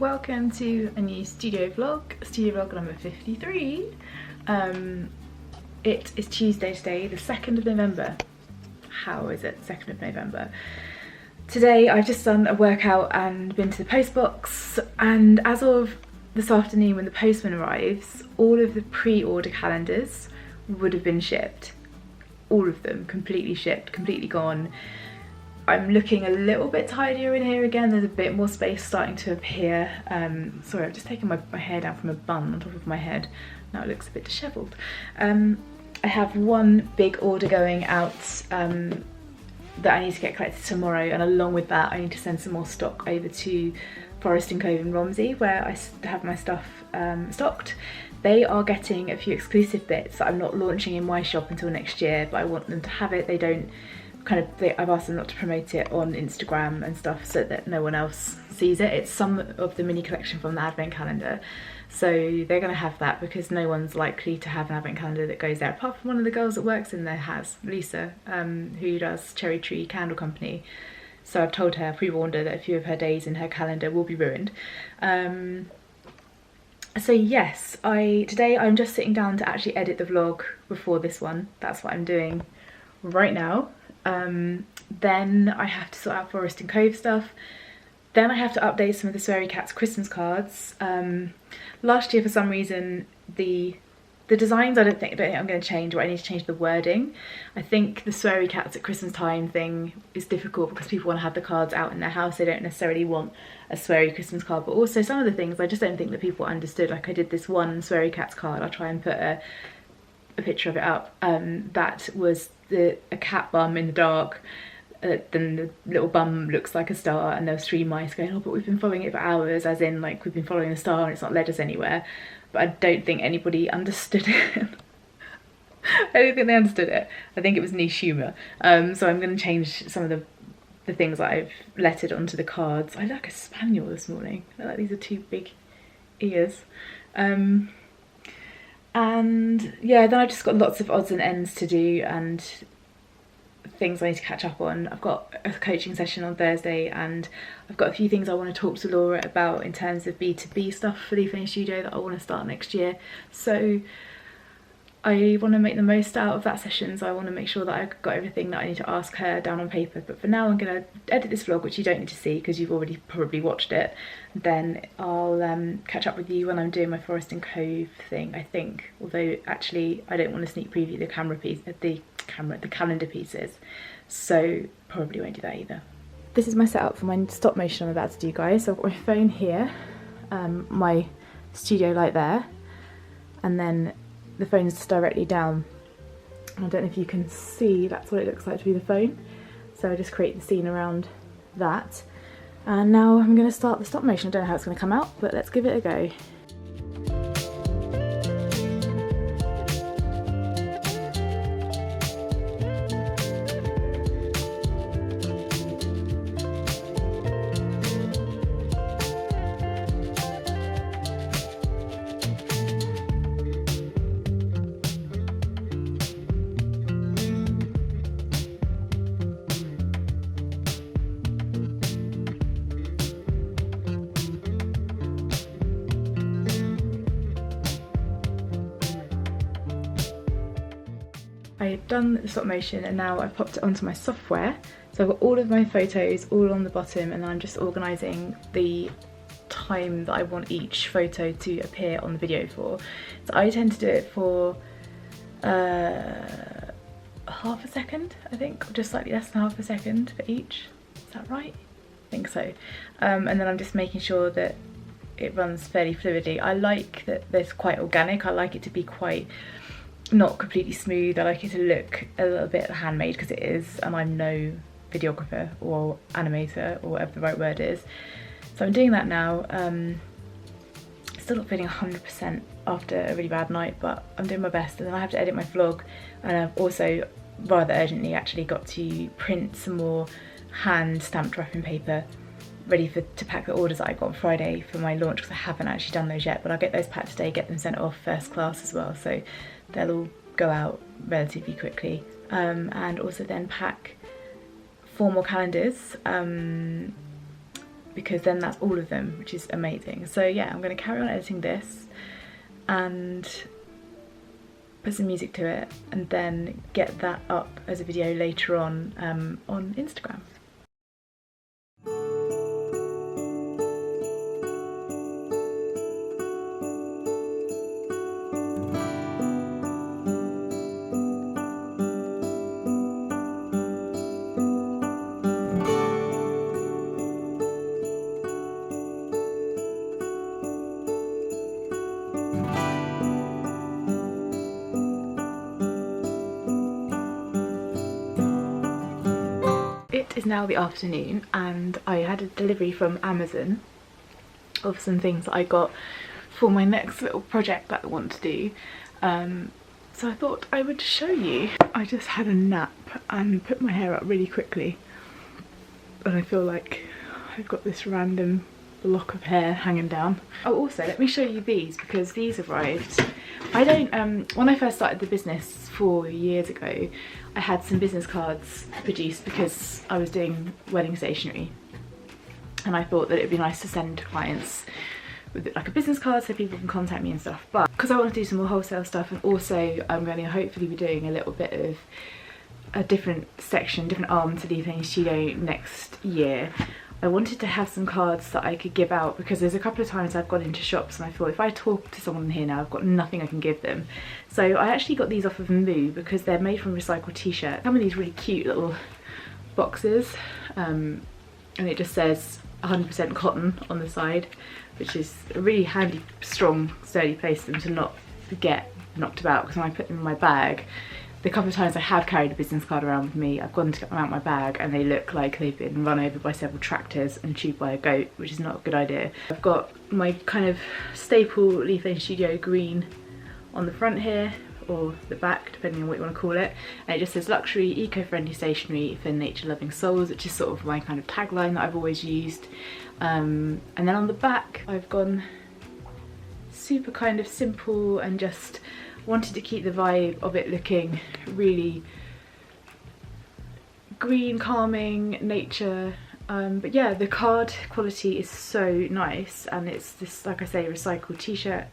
welcome to a new studio vlog number 53. It is Tuesday today, the 2nd of November. How is it 2nd of November? Today I've just done a workout and been to the post box, and as of this afternoon when the postman arrives, all of the pre-order calendars would have been shipped. All of them, completely shipped, completely gone. I'm looking a little bit tidier in here again. There's a bit more space starting to appear. Sorry, I've just taken my hair down from a bun on top of my head. Now it looks a bit dishevelled. I have one big order going out that I need to get collected tomorrow, and along with that I need to send some more stock over to Forest & Cove in Romsey, where I have my stuff stocked. They are getting a few exclusive bits that I'm not launching in my shop until next year, but I want them to have it. I've asked them not to promote it on Instagram and stuff so that no one else sees it. It's some of the mini collection from the advent calendar, so they're going to have that because no one's likely to have an advent calendar that goes there apart from one of the girls that works in there has, Lisa, who does Cherry Tree Candle Company. So I've told her, pre-warned her, that a few of her days in her calendar will be ruined. So yes, today I'm just sitting down to actually edit the vlog before this one. That's what I'm doing right now. Then I have to sort out Forest & Cove stuff. Then I have to update some of the Sweary Cats Christmas cards. Last year, for some reason, the designs I don't think I'm going to change, or I need to change the wording. I think the Sweary Cats at Christmas time thing is difficult because people want to have the cards out in their house. They don't necessarily want a Sweary Christmas card, but also some of the things I just don't think that people understood. Like I did this one Sweary Cats card, I'll try and put a picture of it up, that was a cat bum in the dark. Then the little bum looks like a star, and there was 3 mice going, oh, but we've been following it for hours, as in like we've been following the star and it's not led us anywhere. But I don't think anybody understood it. I don't think they understood it. I think it was niche humour. So I'm going to change some of the things that I've lettered onto the cards. I look like a spaniel this morning. I like these are 2 big ears. And yeah, then I've just got lots of odds and ends to do and things I need to catch up on. I've got a coaching session on Thursday, and I've got a few things I want to talk to Laura about in terms of B2B stuff for the Finish Studio that I want to start next year. So I want to make the most out of that session, so I want to make sure that I've got everything that I need to ask her down on paper. But for now I'm going to edit this vlog, which you don't need to see because you've already probably watched it. Then I'll catch up with you when I'm doing my Forest & Cove thing, I think. Although actually I don't want to sneak preview the calendar pieces, so probably won't do that either. This is my setup for my stop motion I'm about to do, guys. So I've got my phone here, my studio light there, and then the phone is just directly down. I don't know if you can see, that's what it looks like to be the phone. So I just create the scene around that. And now I'm going to start the stop motion. I don't know how it's going to come out, but let's give it a go. I've done the stop motion and now I've popped it onto my software. So I've got all of my photos all on the bottom, and I'm just organising the time that I want each photo to appear on the video for. So I tend to do it for half a second, I think, or just slightly less than half a second for each. Is that right? I think so. And then I'm just making sure that it runs fairly fluidly. I like that it's quite organic. I like it to be quite not completely smooth. I like it to look a little bit handmade because it is, and I'm no videographer or animator or whatever the right word is. So I'm doing that now. Still not feeling 100% after a really bad night, but I'm doing my best. And then I have to edit my vlog, and I've also rather urgently actually got to print some more hand stamped wrapping paper ready to pack the orders that I got on Friday for my launch, because I haven't actually done those yet, but I'll get those packed today, get them sent off first class as well, so they'll all go out relatively quickly. And also then pack 4 more calendars because then that's all of them, which is amazing. So yeah, I'm going to carry on editing this and put some music to it, and then get that up as a video later on Instagram. It is now the afternoon and I had a delivery from Amazon of some things that I got for my next little project that I want to do. So I thought I would show you. I just had a nap and put my hair up really quickly, and I feel like I've got this random lock of hair hanging down. Oh, also let me show you these, because these arrived. I don't, when I first started the business 4 years ago, I had some business cards produced because I was doing wedding stationery, and I thought that it'd be nice to send to clients with like a business card so people can contact me and stuff. But because I want to do some more wholesale stuff, and also I'm going to hopefully be doing a little bit of a different section, different arm to Leaf Lane Studio next year, I wanted to have some cards that I could give out, because there's a couple of times I've gone into shops and I thought if I talk to someone here now, I've got nothing I can give them. So I actually got these off of Moo because they're made from recycled t-shirt. Some of these really cute little boxes, and it just says 100% cotton on the side, which is a really handy, strong, sturdy place for them to not get knocked about, because when I put them in my bag, the couple of times I have carried a business card around with me, I've gone to get them out of my bag and they look like they've been run over by several tractors and chewed by a goat, which is not a good idea. I've got my kind of staple Leaf Lane Studio green on the front here, or the back, depending on what you want to call it, and it just says luxury, eco-friendly stationery for nature-loving souls, which is sort of my kind of tagline that I've always used. And then on the back I've gone super kind of simple and just wanted to keep the vibe of it looking really green, calming, nature. But yeah, the card quality is so nice, and it's this, like I say, recycled t-shirt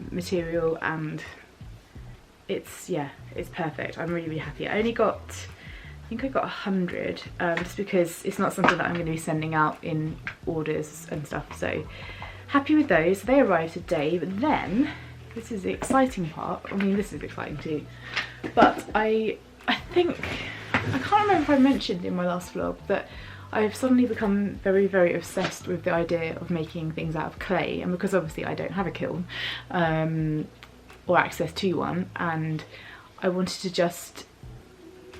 material, and it's, yeah, it's perfect. I'm really, really happy. I only got, I think I got 100, just because it's not something that I'm going to be sending out in orders and stuff, so happy with those. They arrived today, but then this is the exciting part. I mean, this is exciting too, but I think, I can't remember if I mentioned in my last vlog that I've suddenly become very, very obsessed with the idea of making things out of clay, and because obviously I don't have a kiln or access to one, and I wanted to just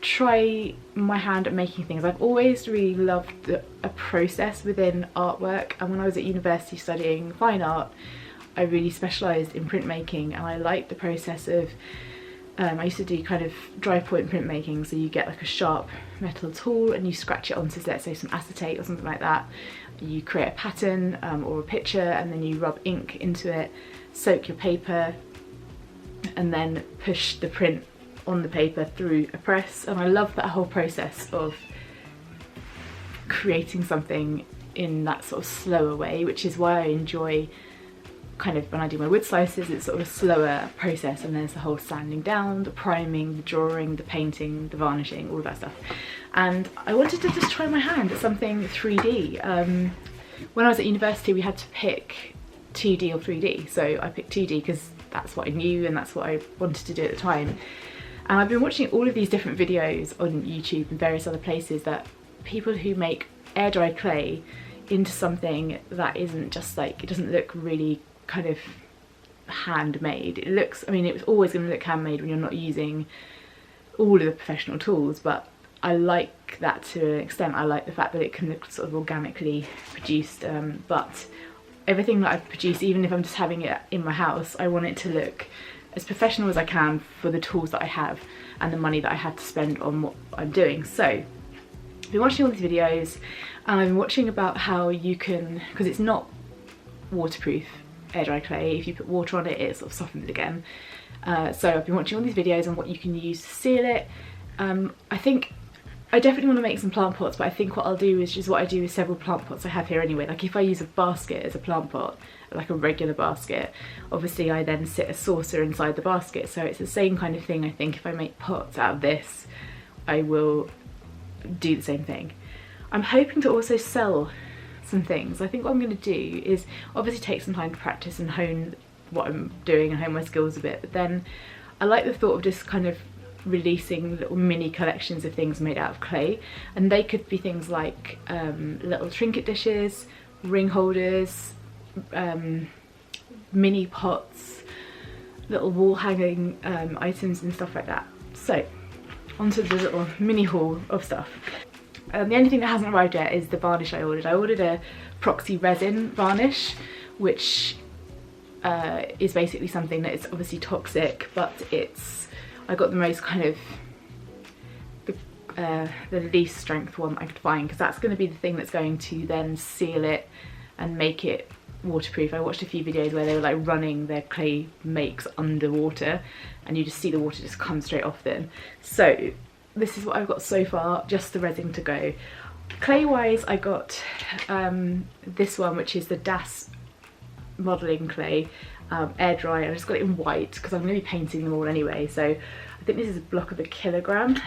try my hand at making things. I've always really loved a process within artwork, and when I was at university studying fine art, I really specialised in printmaking, and I liked the process of, I used to do kind of dry point printmaking, so you get like a sharp metal tool and you scratch it onto, let's say, some acetate or something like that. You create a pattern or a picture, and then you rub ink into it, soak your paper, and then push the print on the paper through a press. And I love that whole process of creating something in that sort of slower way, which is why I enjoy kind of, when I do my wood slices, it's sort of a slower process, and there's the whole sanding down, the priming, the drawing, the painting, the varnishing, all of that stuff. And I wanted to just try my hand at something 3D. When I was at university, we had to pick 2D or 3D, so I picked 2D because that's what I knew and that's what I wanted to do at the time. And I've been watching all of these different videos on YouTube and various other places, that people who make air dry clay into something that isn't just like, it doesn't look really kind of handmade. It looks, I mean, it was always going to look handmade when you're not using all of the professional tools, but I like that to an extent. I like the fact that it can look sort of organically produced, but everything that I've produced, even if I'm just having it in my house, I want it to look as professional as I can for the tools that I have and the money that I had to spend on what I'm doing. So I've been watching all these videos, and I've been watching about how you can, because it's not waterproof air dry clay, if you put water on it, it sort of softens again. So I've been watching all these videos on what you can use to seal it. I think I definitely want to make some plant pots, but I think what I'll do is just what I do with several plant pots I have here anyway. Like if I use a basket as a plant pot, like a regular basket, obviously I then sit a saucer inside the basket, so it's the same kind of thing. I think if I make pots out of this, I will do the same thing. I'm hoping to also sell some things. I think what I'm going to do is obviously take some time to practice and hone what I'm doing and hone my skills a bit, but then I like the thought of just kind of releasing little mini collections of things made out of clay, and they could be things like little trinket dishes, ring holders, mini pots, little wall hanging items and stuff like that. So onto the little mini haul of stuff. The only thing that hasn't arrived yet is the varnish I ordered. I ordered a proxy resin varnish, which is basically something that is obviously toxic, but I got the most kind of the least strength one I could find, because that's going to be the thing that's going to then seal it and make it waterproof. I watched a few videos where they were like running their clay makes underwater and you just see the water just come straight off them. So this is what I've got so far, just the resin to go. Clay wise, I got this one, which is the Das modelling clay, air dry. I just got it in white because I'm going to be painting them all anyway, so I think this is a block of a kilogram.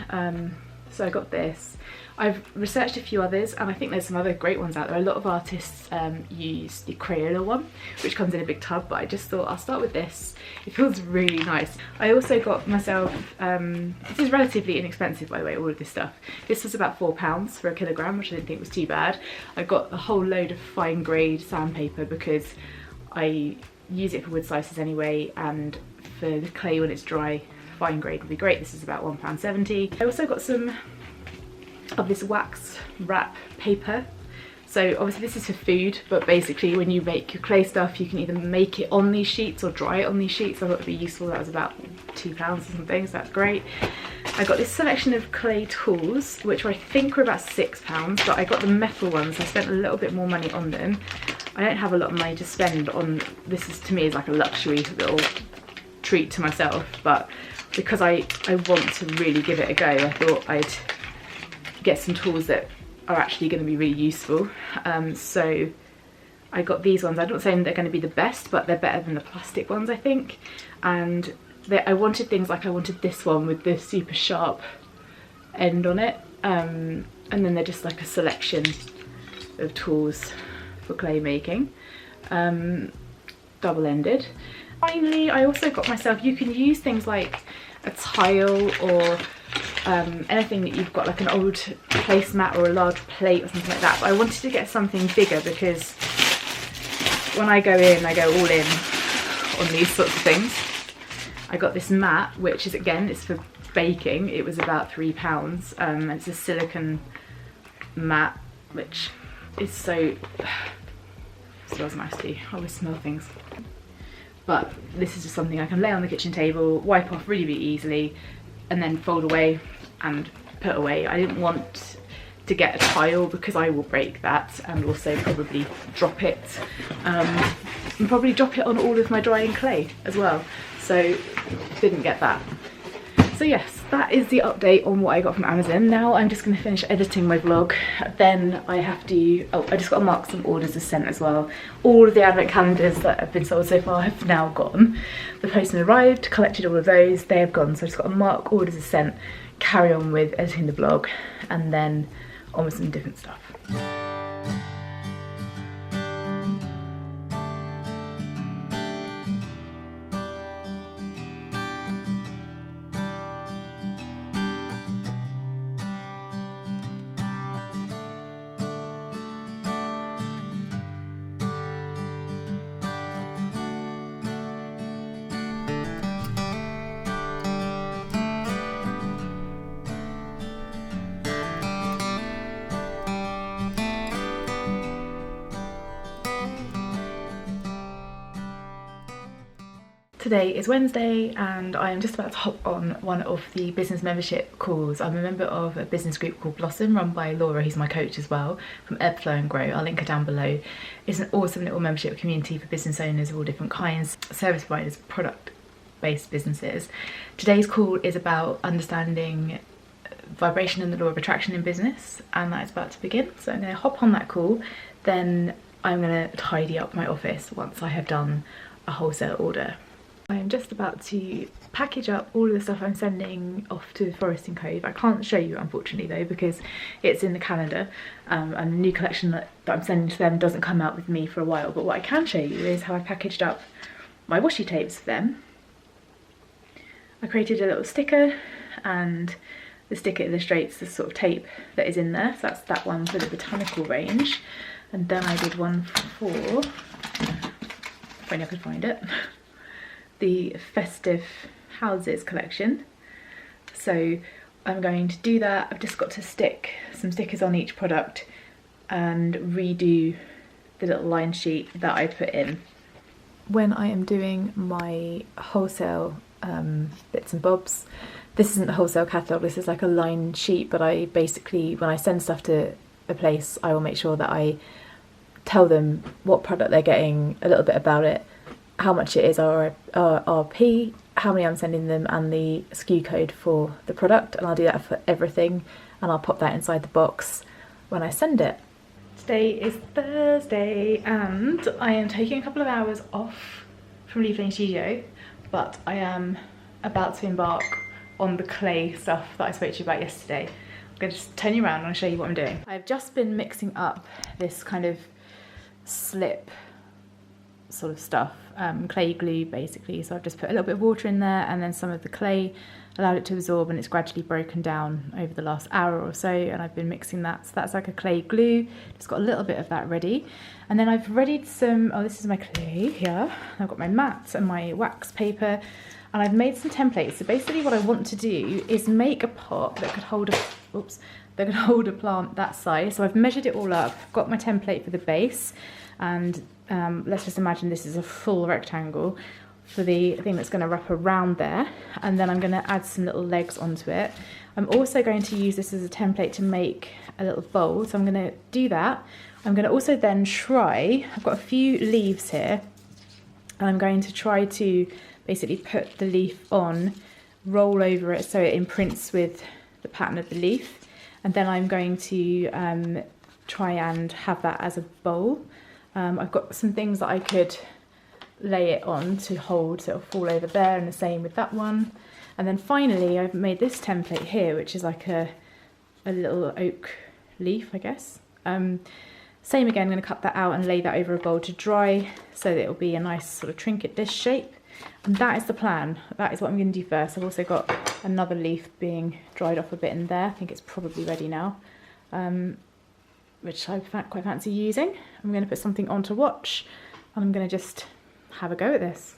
So I got this. I've researched a few others, and I think there's some other great ones out there. A lot of artists use the Crayola one, which comes in a big tub, but I just thought I'll start with this. It feels really nice. I also got myself, this is relatively inexpensive by the way, all of this stuff. This was about £4 for a kilogram, which I didn't think was too bad. I got a whole load of fine grade sandpaper because I use it for wood slices anyway, and for the clay when it's dry, fine grade would be great. This is about £1.70. I also got some of this wax wrap paper. So obviously this is for food, but basically when you make your clay stuff, you can either make it on these sheets or dry it on these sheets. I thought it'd be useful. That was about £2 or something, so that's great. I got this selection of clay tools, which I think were about £6, but I got the metal ones. I spent a little bit more money on them. I don't have a lot of money to spend on this. Is to me is like a luxury little treat to myself, but because I want to really give it a go, I thought I'd get some tools that are actually going to be really useful. So I got these ones. I'm not saying they're going to be the best, but they're better than the plastic ones, I think. And I wanted things like, I wanted this one with the super sharp end on it, and then they're just like a selection of tools for clay making, double-ended. Finally, I also got myself, you can use things like a tile or anything that you've got, like an old placemat or a large plate or something like that, but I wanted to get something bigger because when I go in, I go all in on these sorts of things. I got this mat, which is, again, it's for baking. It was about £3. It's a silicone mat, which is so, smells nice too. I always smell things. But this is just something I can lay on the kitchen table, wipe off really, really easily, and then fold away and put away. I didn't want to get a tile because I will break that and also probably drop it. And probably drop it on all of my drying clay as well. So didn't get that. So yes, that is the update on what I got from Amazon. Now I'm just going to finish editing my vlog. Then I have to, I just got to mark some orders as sent as well. All of the advent calendars that have been sold so far have now gone. The postman arrived, collected all of those, they have gone. So I just got to mark orders as sent, carry on with editing the vlog, and then on with some different stuff. Today is Wednesday and I am just about to hop on one of the business membership calls. I'm a member of a business group called Blossom, run by Laura, who's my coach as well, from Ebb, Flow and Grow. I'll link her down below. It's an awesome little membership community for business owners of all different kinds, service providers, product-based businesses. Today's call is about understanding vibration and the law of attraction in business, and that is about to begin. So I'm going to hop on that call, then I'm going to tidy up my office once I have done a wholesale order. I am just about to package up all of the stuff I'm sending off to Forest & Cove. I can't show you unfortunately though, because it's in the calendar, and the new collection that I'm sending to them doesn't come out with me for a while. But what I can show you is how I packaged up my washi tapes for them. I created a little sticker, and the sticker illustrates the sort of tape that is in there. So that's that one for the botanical range. And then I did one for, if only I could find it, the festive houses collection. So I'm going to do that. I've just got to stick some stickers on each product and redo the little line sheet that I put in. When I am doing my wholesale bits and bobs, this isn't the wholesale catalogue, this is like a line sheet, but I basically, when I send stuff to a place, I will make sure that I tell them what product they're getting, a little bit about it, how much it is RP, how many I'm sending them, and the SKU code for the product, and I'll do that for everything, and I'll pop that inside the box when I send it. Today is Thursday and I am taking a couple of hours off from Leafling Studio, but I am about to embark on the clay stuff that I spoke to you about yesterday. I'm going to just turn you around and show you what I'm doing. I've just been mixing up this kind of slip sort of stuff, clay glue basically. So I've just put a little bit of water in there, and then some of the clay, allowed it to absorb, and it's gradually broken down over the last hour or so, and I've been mixing that. So that's like a clay glue. Just got a little bit of that ready. And then I've readied some, oh, this is my clay here. I've got my mats and my wax paper, and I've made some templates. So basically what I want to do is make a pot that could hold a, oops, that could hold a plant that size. So I've measured it all up, got my template for the base, and let's just imagine this is a full rectangle for the thing that's going to wrap around there, and then I'm going to add some little legs onto it. I'm also going to use this as a template to make a little bowl, so I'm going to do that. I'm going to also then try, I've got a few leaves here, and I'm going to try to basically put the leaf on, roll over it so it imprints with the pattern of the leaf, and then I'm going to try and have that as a bowl. I've got some things that I could lay it on to hold so it'll fall over there, and the same with that one. And then finally I've made this template here, which is like a little oak leaf, I guess. Same again, I'm going to cut that out and lay that over a bowl to dry so that it'll be a nice sort of trinket dish shape. And that is the plan. That is what I'm going to do first. I've also got another leaf being dried off a bit in there. I think it's probably ready now, which I quite fancy using. I'm going to put something on to watch, and I'm going to just have a go at this.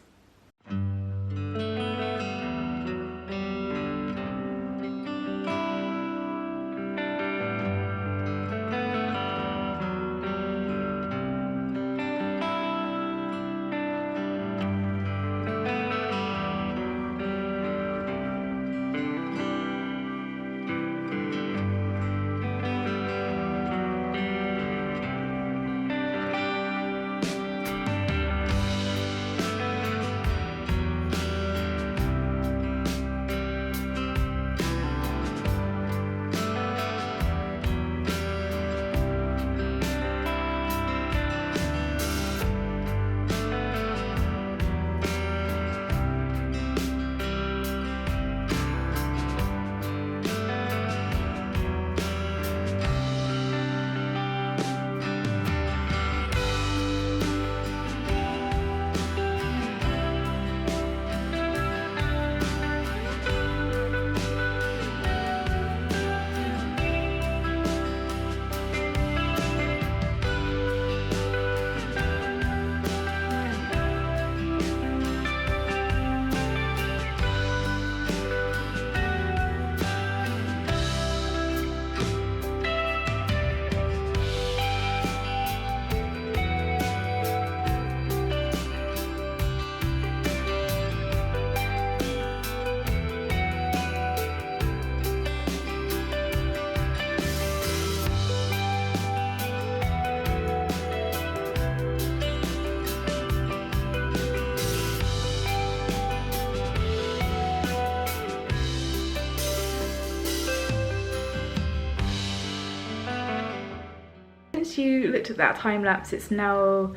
since you looked at that time lapse, it's now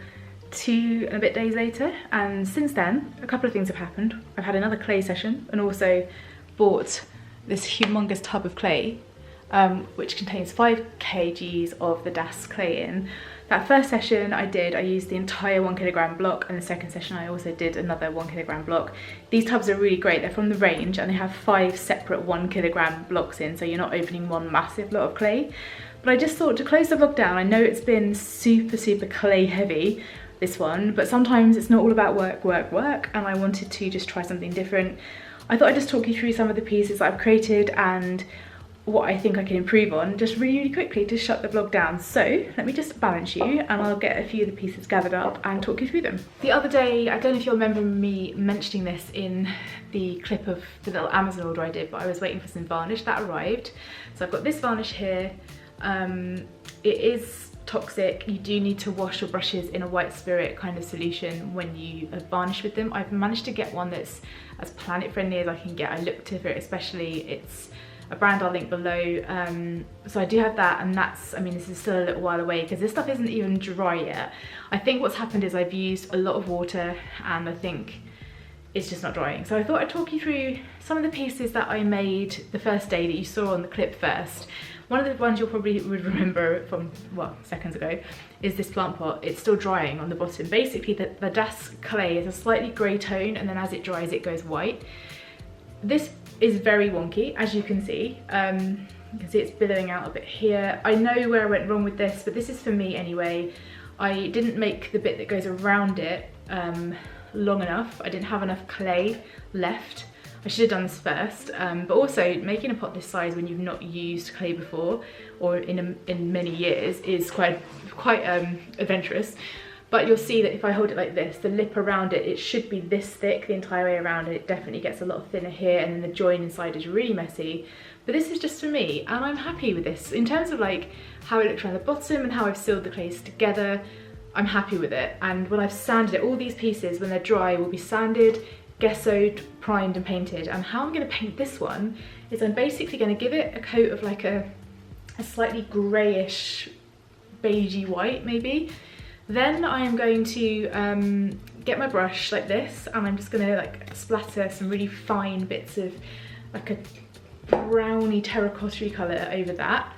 2 and a bit days later, and since then a couple of things have happened. I've had another clay session and also bought this humongous tub of clay, which contains 5 kgs of the Das clay in. That first session I used the entire 1 kilogram block, and the second session I also did another 1 kilogram block. These tubs are really great, they're from the range and they have 5 separate 1 kilogram blocks in, so you're not opening one massive lot of clay. But I just thought, to close the vlog down, I know it's been super clay heavy, this one, but sometimes it's not all about work, and I wanted to just try something different. I thought I'd just talk you through some of the pieces that I've created and what I think I can improve on, just really quickly to shut the vlog down. So let me just balance you and I'll get a few of the pieces gathered up and talk you through them. The other day, I don't know if you'll remember me mentioning this in the clip of the little Amazon order I did, but I was waiting for some varnish. That arrived. So I've got this varnish here. It is toxic. You do need to wash your brushes in a white spirit kind of solution when you varnish with them. I've managed to get one that's as planet friendly as I can get. I looked for it, especially, it's a brand I'll link below. So I do have that, and that's, I mean, this is still a little while away because this stuff isn't even dry yet. I think what's happened is I've used a lot of water and I think it's just not drying. So I thought I'd talk you through some of the pieces that I made the first day that you saw on the clip first. One of the ones you'll probably would remember from, well, seconds ago, is this plant pot. It's still drying on the bottom. Basically, the Das clay is a slightly grey tone, and then as it dries, it goes white. This is very wonky, as you can see. You can see it's billowing out a bit here. I know where I went wrong with this, but this is for me anyway. I didn't make the bit that goes around it long enough. I didn't have enough clay left. I should have done this first, but also making a pot this size when you've not used clay before or in many years is quite adventurous. But you'll see that if I hold it like this, the lip around it, it should be this thick the entire way around, and it definitely gets a lot thinner here, and then the join inside is really messy. But this is just for me, and I'm happy with this. In terms of like how it looks around the bottom and how I've sealed the clays together, I'm happy with it. And when I've sanded it, all these pieces, when they're dry, will be sanded, gessoed, primed and painted. And how I'm going to paint this one is I'm basically going to give it a coat of like a slightly greyish beigey white maybe. Then I am going to get my brush like this, and I'm just going to like splatter some really fine bits of like a browny terracotta colour over that.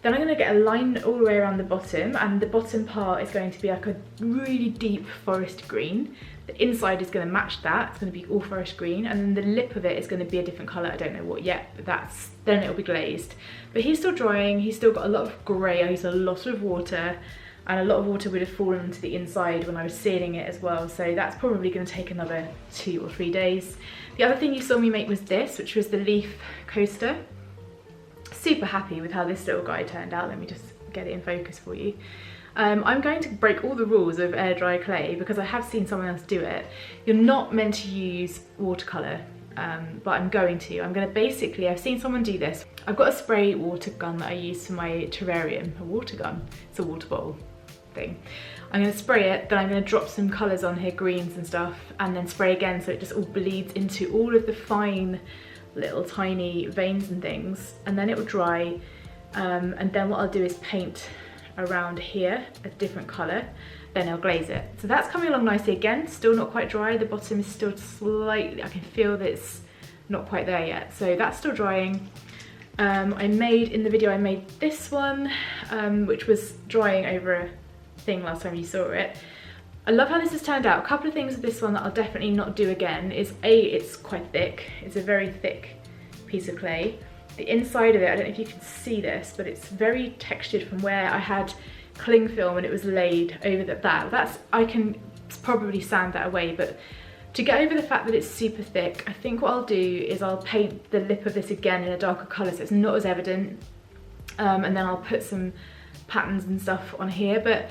Then I'm going to get a line all the way around the bottom, and the bottom part is going to be like a really deep forest green. The inside is going to match that, it's going to be all forest green, and then the lip of it is going to be a different colour, I don't know what yet, but then it'll be glazed. But he's still drying, he's still got a lot of grey, I used a lot of water, and a lot of water would have fallen into the inside when I was sealing it as well, so that's probably going to take another 2 or 3 days. The other thing you saw me make was this, which was the leaf coaster. Super happy with how this little guy turned out. Let me just get it in focus for you. I'm going to break all the rules of air dry clay because I have seen someone else do it. You're not meant to use watercolour, but I'm going to. I'm going to basically, I've seen someone do this. I've got a spray water gun that I use for my terrarium. A water gun, it's a water bottle thing. I'm going to spray it, then I'm going to drop some colours on here, greens and stuff, and then spray again so it just all bleeds into all of the fine little tiny veins and things, and then it will dry, and then what I'll do is paint around here a different colour, then I'll glaze it. So that's coming along nicely again, still not quite dry, the bottom is still slightly, I can feel that it's not quite there yet, so that's still drying. In the video I made this one, which was drying over a thing last time you saw it. I love how this has turned out. A couple of things with this one that I'll definitely not do again is it's quite thick. It's a very thick piece of clay. The inside of it, I don't know if you can see this, but it's very textured from where I had cling film and it was laid over that. I can probably sand that away, but to get over the fact that it's super thick, I think what I'll do is I'll paint the lip of this again in a darker colour so it's not as evident, and then I'll put some patterns and stuff on here. But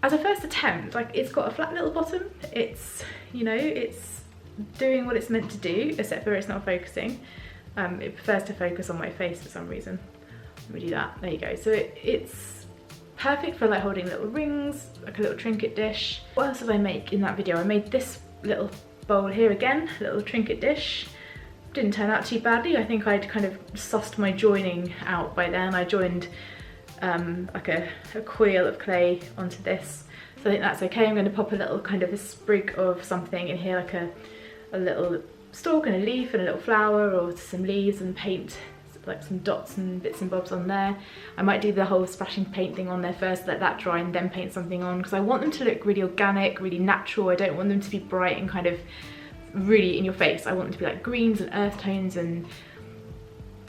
as a first attempt, like, it's got a flat little bottom, it's, you know, it's doing what it's meant to do, except for it's not focusing. It prefers to focus on my face for some reason. Let me do that, there you go. So it's perfect for like holding little rings, like a little trinket dish. What else did I make in that video? I made this little bowl here again, little trinket dish. Didn't turn out too badly. I think I'd kind of sussed my joining out by then. I joined like a coil of clay onto this. So I think that's okay. I'm going to pop a little kind of a sprig of something in here, like a little stalk and a leaf and a little flower or some leaves, and paint like some dots and bits and bobs on there. I might do the whole splashing paint thing on there first, let that dry and then paint something on, because I want them to look really organic, really natural. I don't want them to be bright and kind of really in your face. I want them to be like greens and earth tones, and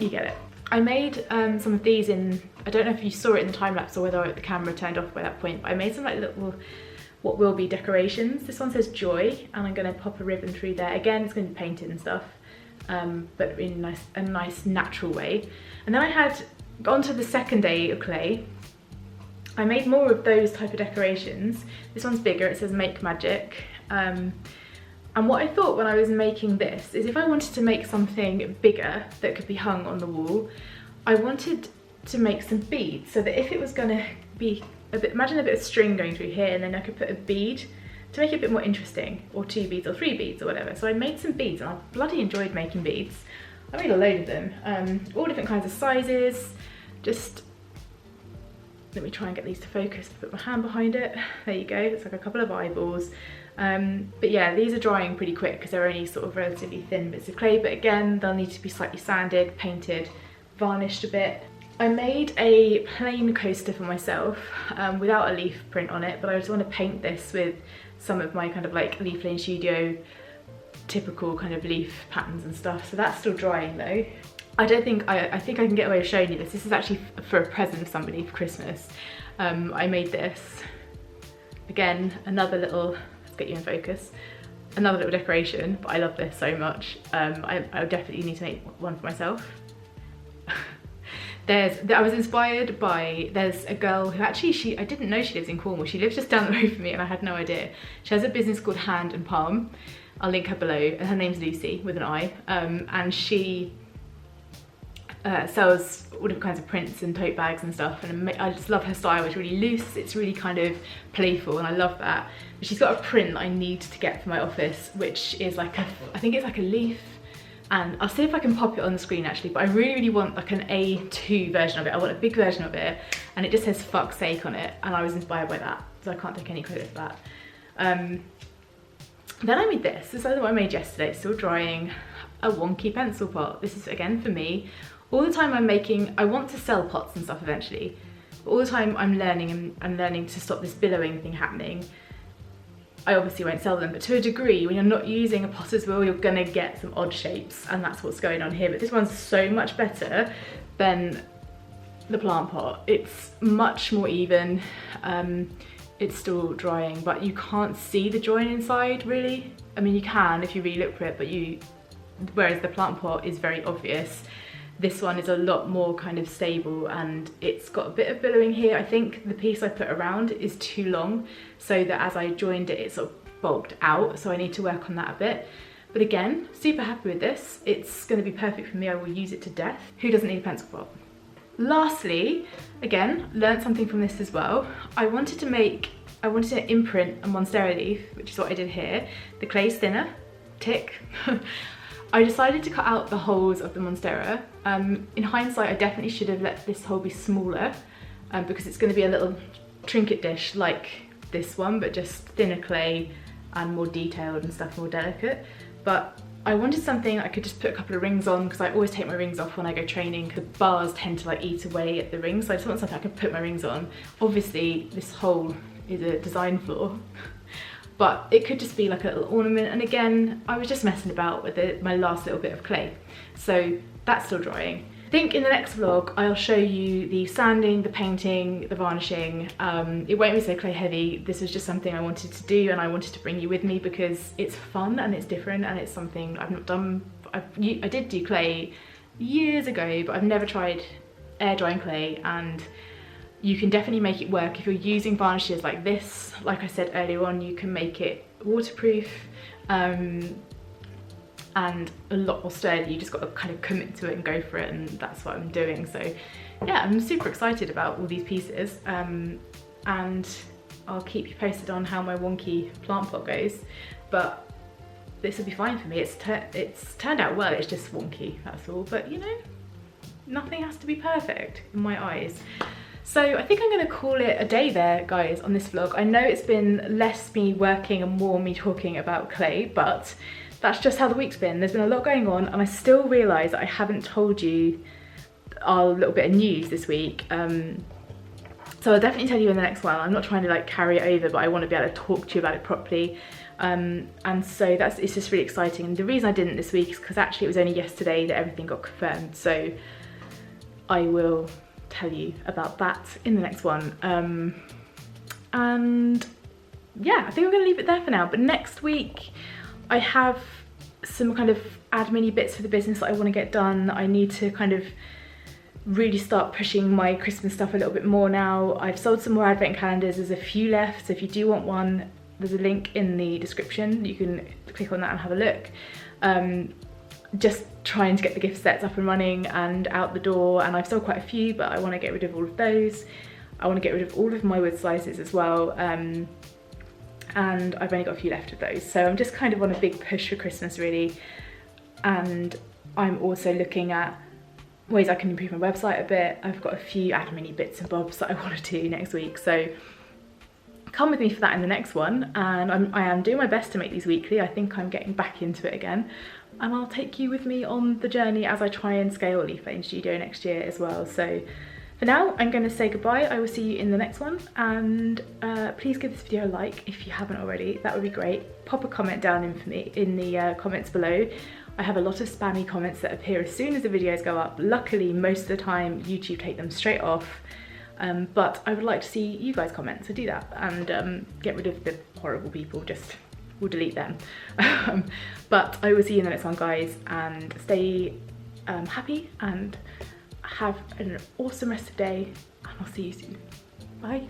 you get it. I made some of these in, I don't know if you saw it in the time lapse or whether the camera turned off by that point, but I made some like little what will be decorations. This one says joy, and I'm going to pop a ribbon through there. Again, it's going to be painted and stuff, but in a nice natural way. And then I had gone to the second day of clay. I made more of those type of decorations. This one's bigger, it says make magic. And what I thought when I was making this is if I wanted to make something bigger that could be hung on the wall, I wanted to make some beads, so that if it was going to be a bit, imagine a bit of string going through here, and then I could put a bead to make it a bit more interesting, or 2 beads or 3 beads or whatever. So I made some beads, and I bloody enjoyed making beads. I made a load of them, all different kinds of sizes. Just let me try and get these to focus, put my hand behind it. There you go, it's like a couple of eyeballs. But yeah, these are drying pretty quick because they're only sort of relatively thin bits of clay, but again, they'll need to be slightly sanded, painted, varnished a bit. I made a plain coaster for myself without a leaf print on it, but I just want to paint this with some of my kind of like Leaf Lane Studio typical kind of leaf patterns and stuff. So that's still drying though. I think I can get away with showing you this. This is actually for a present for somebody for Christmas. I made this. Again, another little, let's get you in focus, another little decoration, but I love this so much. I definitely need to make one for myself. I was inspired by, there's a girl who actually, I didn't know she lives in Cornwall. She lives just down the road from me and I had no idea. She has a business called Hand and Palm. I'll link her below, and her name's Lucy with an I, and she sells all different kinds of prints and tote bags and stuff, and I just love her style. It's really loose, it's really kind of playful, and I love that. But she's got a print that I need to get for my office, which is like I think it's like a leaf, and I'll see if I can pop it on the screen actually, but I really want like an A2 version of it. I want a big version of it, and it just says fuck's sake on it, and I was inspired by that, so I can't take any credit for that. Then I made this is what I made yesterday, still drying, a wonky pencil pot. This is again for me. All the time I'm making, I want to sell pots and stuff eventually, but all the time I'm learning to stop this billowing thing happening. I obviously won't sell them, but to a degree, when you're not using a potter's wheel, you're gonna get some odd shapes, and that's what's going on here. But this one's so much better than the plant pot. It's much more even. It's still drying, but you can't see the join inside really. I mean, you can if you really look for it, but whereas the plant pot is very obvious. This one is a lot more kind of stable, and it's got a bit of billowing here. I think the piece I put around is too long, so that as I joined it, it sort of bulked out, so I need to work on that a bit. But again, super happy with this. It's going to be perfect for me. I will use it to death. Who doesn't need a pencil pot? Lastly, again, learned something from this as well. I wanted to imprint a monstera leaf, which is what I did here. The clay's thinner, tick. I decided to cut out the holes of the monstera. In hindsight, I definitely should have let this hole be smaller, because it's going to be a little trinket dish like this one, but just thinner clay and more detailed and stuff, more delicate. But I wanted something I could just put a couple of rings on, because I always take my rings off when I go training. The bars tend to like eat away at the rings, so I just want something I could put my rings on. Obviously, this hole is a design flaw, but it could just be like a little ornament. And again, I was just messing about with my last little bit of clay. So that's still drying. I think in the next vlog, I'll show you the sanding, the painting, the varnishing. It won't be so clay heavy. This is just something I wanted to do, and I wanted to bring you with me because it's fun and it's different, and it's something I've not done. I did do clay years ago, but I've never tried air drying clay, and you can definitely make it work if you're using varnishes like this. Like I said earlier on, you can make it waterproof and a lot more sturdy. You just got to kind of commit to it and go for it, and that's what I'm doing. So yeah, I'm super excited about all these pieces, and I'll keep you posted on how my wonky plant pot goes, but this will be fine for me. It's turned out well, it's just wonky, that's all. But you know, nothing has to be perfect in my eyes. So I think I'm going to call it a day there, guys, on this vlog. I know it's been less me working and more me talking about clay, but that's just how the week's been. There's been a lot going on, and I still realise that I haven't told you our little bit of news this week. So I'll definitely tell you in the next one. I'm not trying to like carry it over, but I want to be able to talk to you about it properly. And so it's just really exciting. And the reason I didn't this week is because actually it was only yesterday that everything got confirmed. So I will tell you about that in the next one. And yeah, I think I'm going to leave it there for now. But next week I have some kind of admin-y bits for the business that I want to get done. I need to kind of really start pushing my Christmas stuff a little bit more now. I've sold some more advent calendars. There's a few left, so if you do want one, there's a link in the description. You can click on that and have a look. Just trying to get the gift sets up and running and out the door, and I've sold quite a few, but I want to get rid of all of those. I want to get rid of all of my wood slices as well, and I've only got a few left of those, so I'm just kind of on a big push for Christmas really. And I'm also looking at ways I can improve my website a bit. I've got a few admin-y bits and bobs that I want to do next week, so come with me for that in the next one. And I am doing my best to make these weekly. I think I'm getting back into it again, and I'll take you with me on the journey as I try and scale Leaf Lane Studio next year as well. So for now, I'm going to say goodbye. I will see you in the next one, and please give this video a like if you haven't already. That would be great. Pop a comment down in the comments below. I have a lot of spammy comments that appear as soon as the videos go up. Luckily, most of the time YouTube take them straight off, but I would like to see you guys comment, so do that, and get rid of the horrible people. Just we'll delete them. But I will see you in the next one, guys, and stay happy and have an awesome rest of the day, and I'll see you soon. Bye.